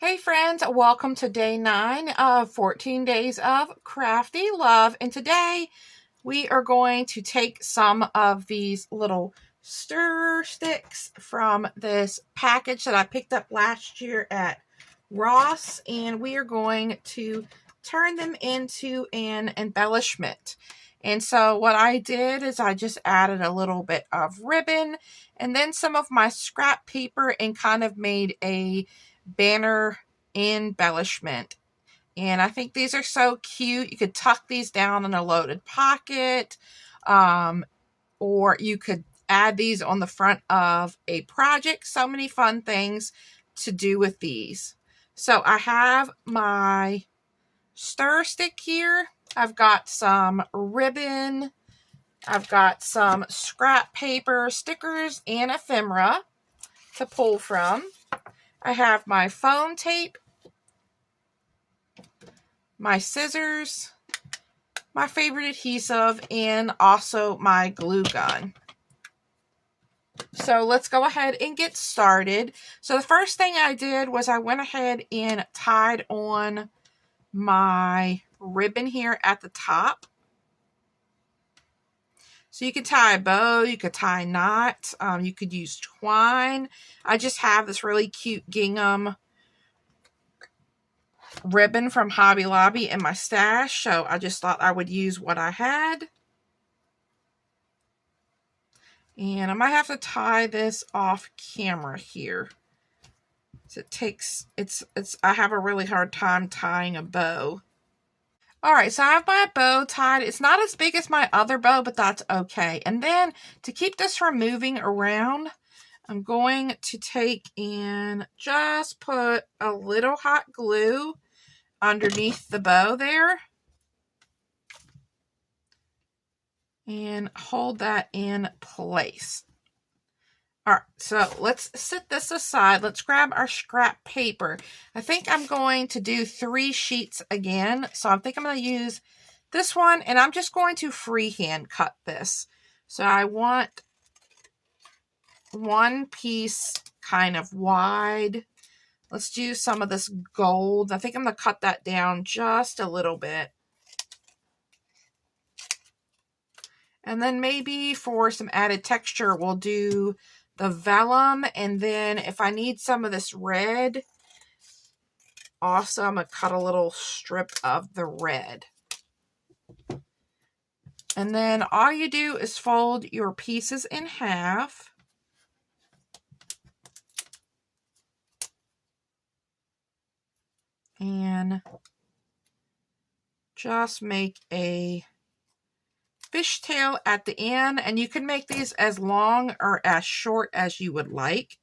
Hey friends, welcome to day 9 of 14 days of Crafty Love. And today we are going to take some of these little stir sticks from this package that I picked up last year at Ross, and we are going to turn them into an embellishment. And so what I did is I just added a little bit of ribbon and then some of my scrap paper and kind of made a banner embellishment. And I think these are so cute. You could tuck these down in a loaded pocket, or you could add these on the front of a project. So many fun things to do with these. So I have my stir stick here. I've got some ribbon. I've got some scrap paper, stickers, and ephemera to pull from. I have my foam tape, my scissors, my favorite adhesive, and also my glue gun. So let's go ahead and get started. So the first thing I did was I went ahead and tied on my ribbon here at the top. So you could tie a bow, you could tie knots, you could use twine. I just have this really cute gingham ribbon from Hobby Lobby in my stash, so I just thought I would use what I had. And I might have to tie this off camera here. So I have a really hard time tying a bow. Alright, so I have my bow tied. It's not as big as my other bow, but that's okay. And then to keep this from moving around, I'm going to take and just put a little hot glue underneath the bow there. And hold that in place. Alright, so let's set this aside. Let's grab our scrap paper. I think I'm going to do 3 sheets again. So I think I'm going to use this one, and I'm just going to freehand cut this. So I want one piece kind of wide. Let's do some of this gold. I think I'm going to cut that down just a little bit. And then maybe for some added texture, we'll do the vellum. And then if I need some of this red, also I'm going to cut a little strip of the red. And then all you do is fold your pieces in half. And just make a fishtail at the end, and you can make these as long or as short as you would like.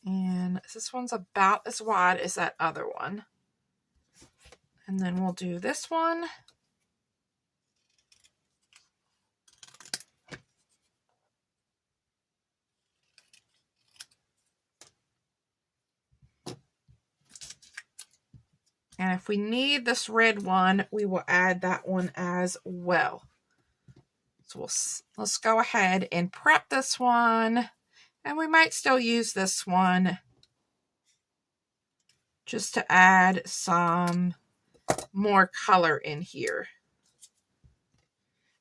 And this one's about as wide as that other one. And then we'll do this one. And if we need this red one, we will add that one as well. So let's go ahead and prep this one. And we might still use this one just to add some more color in here.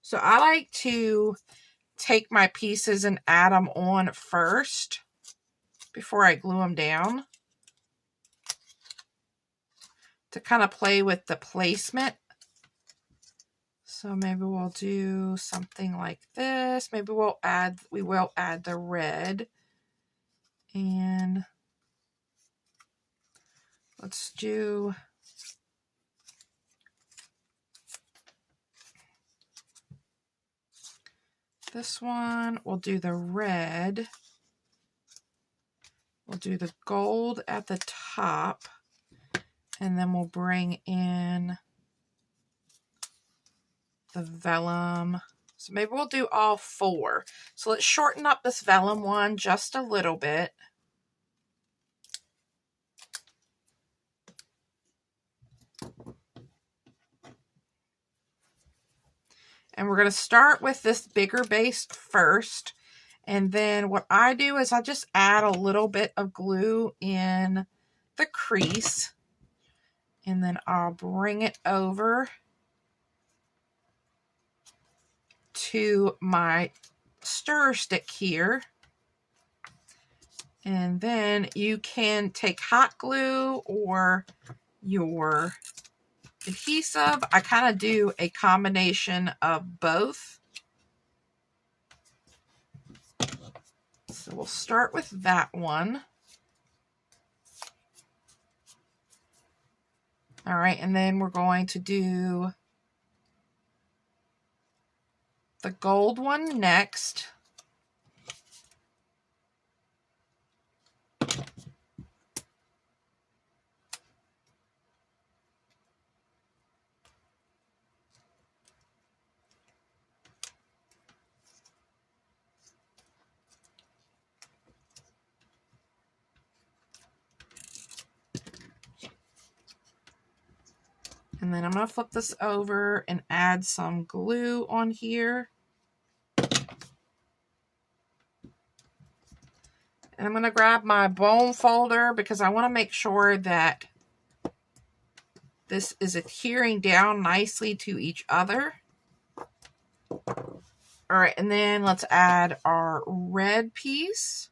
So I like to take my pieces and add them on first before I glue them down, to kind of play with the placement. So maybe we'll do something like this. Maybe we will add the red. And let's do this one. We'll do the red. We'll do the gold at the top. And then we'll bring in the vellum. So maybe we'll do all 4. So let's shorten up this vellum one just a little bit. And we're going to start with this bigger base first. And then what I do is I just add a little bit of glue in the crease. And then I'll bring it over to my stir stick here. And then you can take hot glue or your adhesive. I kind of do a combination of both. So we'll start with that one. All right, and then we're going to do the gold one next. And then I'm going to flip this over and add some glue on here. And I'm going to grab my bone folder because I want to make sure that this is adhering down nicely to each other. All right, and then let's add our red piece.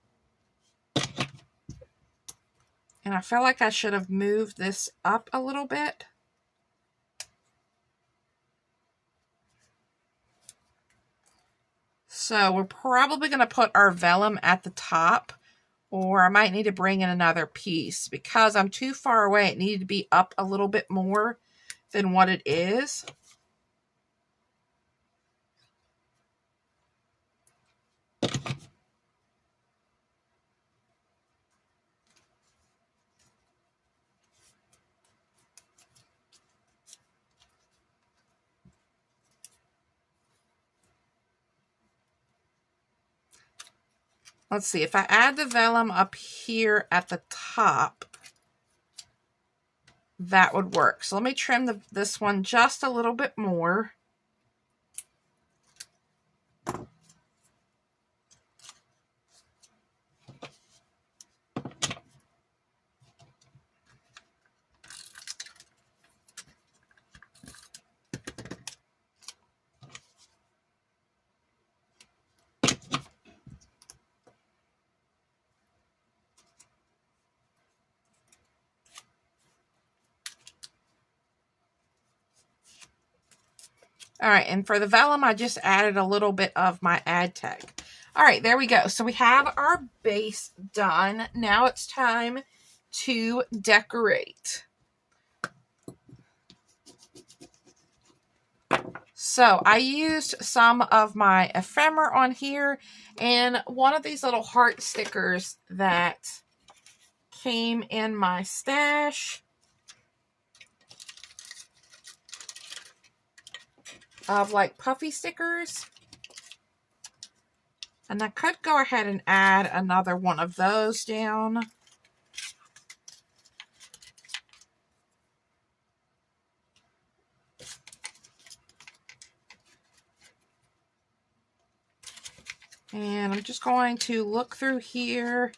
And I feel like I should have moved this up a little bit. So we're probably going to put our vellum at the top, or I might need to bring in another piece because I'm too far away. It needed to be up a little bit more than what it is. Let's see, if I add the vellum up here at the top, that would work. So let me trim this one just a little bit more. All right, and for the vellum, I just added a little bit of my ad tag. All right, there we go. So we have our base done. Now it's time to decorate. So I used some of my ephemera on here and one of these little heart stickers that came in my stash of like puffy stickers. And I could go ahead and add another one of those down. And I'm just going to look through here.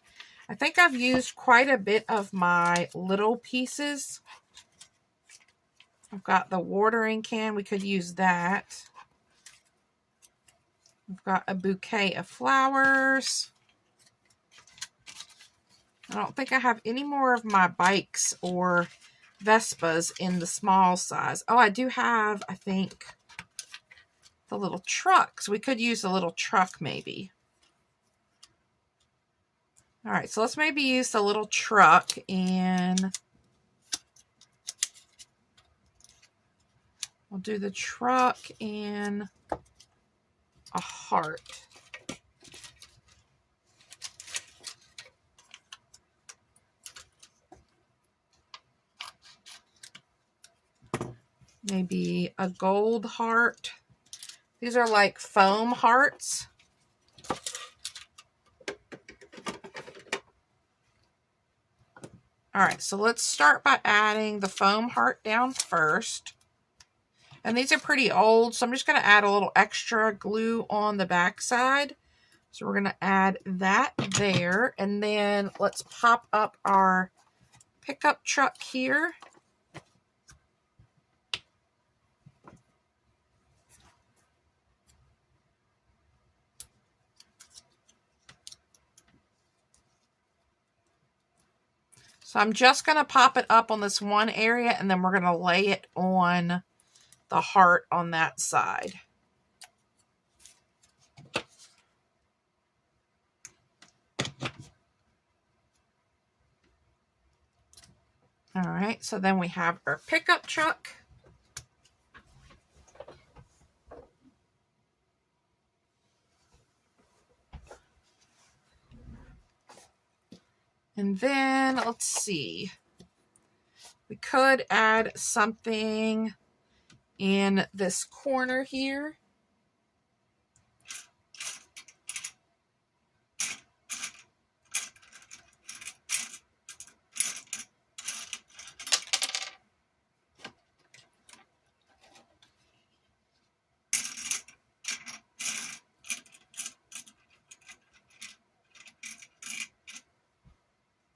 I think I've used quite a bit of my little pieces. I've got the watering can. We could use that. I've got a bouquet of flowers. I don't think I have any more of my bikes or Vespas in the small size. Oh, I do have, I think, the little trucks. We could use a little truck maybe. All right, so let's maybe use the little truck and we'll do the truck and a heart. Maybe a gold heart. These are like foam hearts. All right, so let's start by adding the foam heart down first. And these are pretty old, so I'm just going to add a little extra glue on the back side. So we're going to add that there. And then let's pop up our pickup truck here. So I'm just going to pop it up on this one area, and then we're going to lay it on the heart on that side. All right, so then we have our pickup truck. And then, let's see, we could add something in this corner here.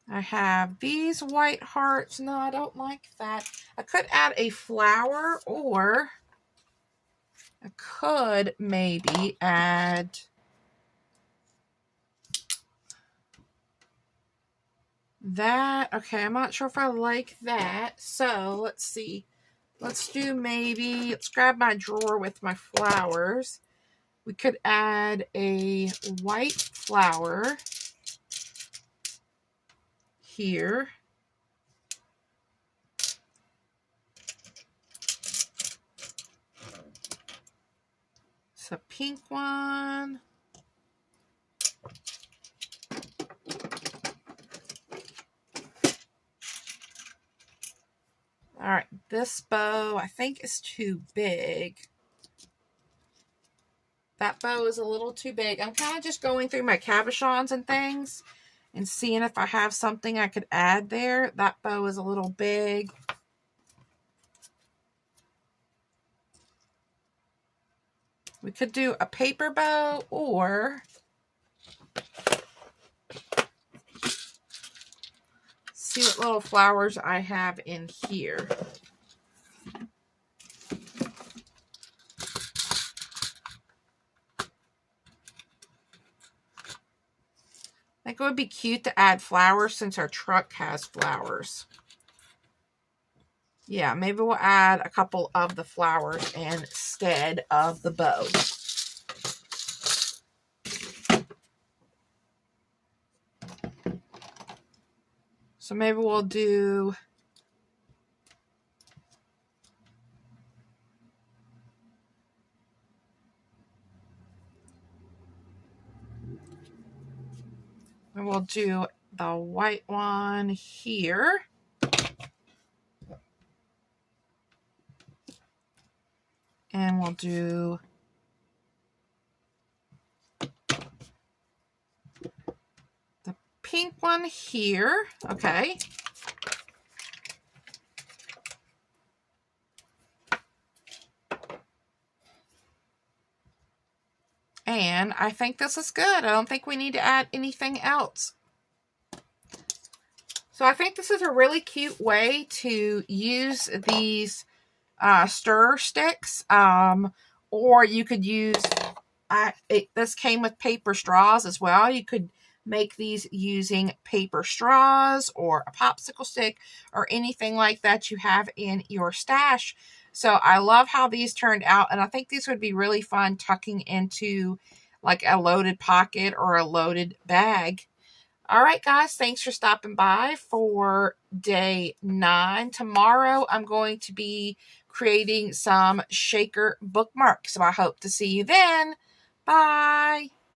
I have these white hearts. No, I don't like that. I could add a flower, or I could maybe add that. Okay, I'm not sure if I like that. So let's see. Let's do maybe, let's grab my drawer with my flowers. We could add a white flower here. It's a pink one. All right, this bow I think is too big. That bow is a little too big. I'm kind of just going through my cabochons and things and seeing if I have something I could add there. That bow is a little big. We could do a paper bow, or see what little flowers I have in here. I think it would be cute to add flowers since our truck has flowers. Yeah, maybe we'll add a couple of the flowers instead of the bow. So maybe we'll do the white one here. And we'll do the pink one here. Okay. And I think this is good. I don't think we need to add anything else. So I think this is a really cute way to use these stir sticks, or you could use, this came with paper straws as well. You could make these using paper straws or a popsicle stick or anything like that you have in your stash. So I love how these turned out, and I think these would be really fun tucking into like a loaded pocket or a loaded bag. All right, guys, thanks for stopping by for day 9. Tomorrow, I'm going to be creating some shaker bookmarks, so I hope to see you then. Bye.